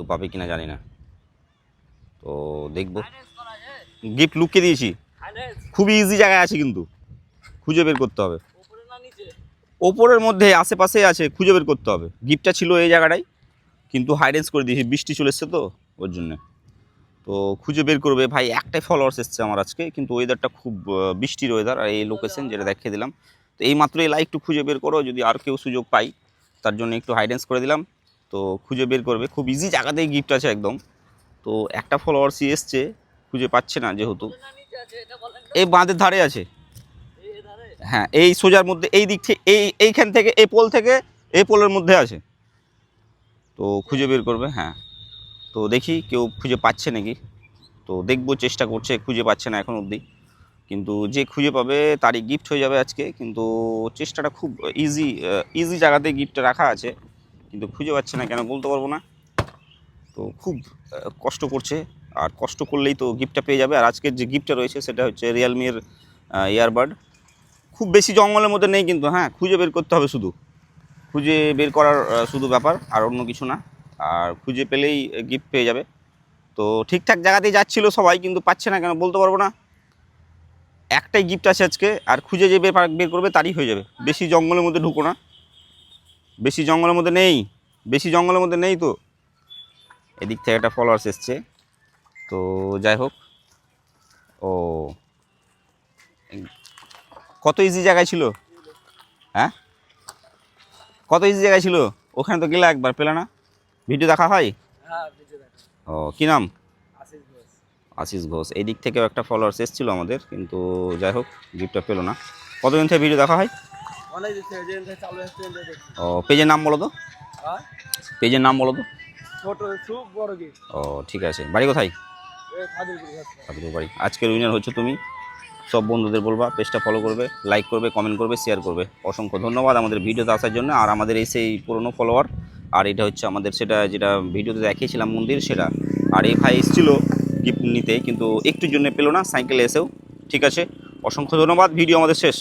তো পাবে কিনা জানি না, তো দেখবো। গিফট লুকিয়ে দিয়েছি, খুবই ইজি জায়গায় আছে কিন্তু খুঁজে বের করতে হবে। ওপরের মধ্যে আশেপাশে আছে, খুঁজে বের করতে হবে। গিফটটা ছিল এই জায়গাটাই, কিন্তু হাইডেন্স করে দিয়েছি, বৃষ্টি চলে এসছে তো ওর জন্যে। তো খুঁজে বের করবে ভাই। একটাই ফলোয়ার্স এসছে আমার আজকে, কিন্তু ওয়েদারটা খুব বৃষ্টির ওয়েদার, আর এই লোকেশন যেটা দেখিয়ে দিলাম। তো এই মাত্র এই লাইকটু খুঁজে বের করো, যদি আর কেউ সুযোগ পাই তার জন্য একটু হাইডেন্স করে দিলাম। তো খুঁজে বের করবে, খুব ইজি জায়গাতেই গিফট আছে একদম। তো একটা ফলোয়ার্সই এসছে, খুঁজে পাচ্ছে না যেহেতু। এই বাঁধের ধারে আছে, হ্যাঁ এই সোজার মধ্যে, এই দিক থেকে এইখান থেকে এই পোলের মধ্যে আছে। তো খুঁজে বের করবে, হ্যাঁ। তো দেখি কেউ খুঁজে পাচ্ছে নাকি, তো দেখবো, চেষ্টা করছে, খুঁজে পাচ্ছে না এখন অবধি। কিন্তু যে খুঁজে পাবে তারই গিফট হয়ে যাবে আজকে। কিন্তু চেষ্টাটা খুব ইজি জায়গাতে গিফটটা রাখা আছে, কিন্তু খুঁজে পাচ্ছে না কেন বলতে পারবো না। তো খুব কষ্ট করছে, আর কষ্ট করলেই তো গিফটটা পেয়ে যাবে। আর আজকের যে গিফটটা রয়েছে সেটা হচ্ছে রিয়েলমির ইয়ারবাড। খুব বেশি জঙ্গলের মধ্যে নেই কিন্তু, হ্যাঁ খুঁজে বের করতে হবে, শুধু খুঁজে বের করার শুধু ব্যাপার, আর অন্য কিছু না। আর খুঁজে পেলেই গিফট পেয়ে যাবে। তো ঠিকঠাক জায়গাতেই যাচ্ছিলো সবাই, কিন্তু পাচ্ছে না কেন বলতে পারবো না। একটাই গিফট আছে আজকে, আর খুঁজে যে বের করবে তারই হয়ে যাবে। বেশি জঙ্গলের মধ্যে ঢুকো না, বেশি জঙ্গলের মধ্যে নেই, বেশি জঙ্গলের মধ্যে নেই। তো এদিক থেকে একটা ফলোয়ার্স এসছে, তো যাই হোক। ও কত ইজি জায়গায় ছিল, হ্যাঁ কত ইজি জায়গায় ছিল, ওখানে তো গেলে একবার পেলে না। ভিডিও দেখা হয়, ও কী নাম? আশিস ঘোষ। এই দিক থেকেও একটা ফলোয়ার্স এসেছিল আমাদের, কিন্তু যাই হোক গিফটটা পেলো না। কতদিন থেকে ভিডিও দেখা হয়? ও পেজের নাম বলো তো, পেজের নাম বলো তো। ও ঠিক আছে, বাড়ি কোথায়? খাদিরপুর বাড়ি। আজকের উইনার হচ্ছে তুমি। সব বন্ধুদের বলবা পেজটা ফলো করবে, লাইক করবে, কমেন্ট করবে, শেয়ার করবে। অসংখ্য ধন্যবাদ আমাদের ভিডিওতে আসার জন্য। আর আমাদের এই সেই পুরনো ফলোয়ার, আর এটা হচ্ছে আমাদের সেটা যেটা ভিডিওতে দেখিয়েছিলাম মন্দির, সেটা। আর এই ভাই এসেছিলো গিফট নিতে, কিন্তু একটুর জন্য পেলো না, সাইকেলে এসেও। ঠিক আছে, অসংখ্য ধন্যবাদ। ভিডিও আমাদের শেষ।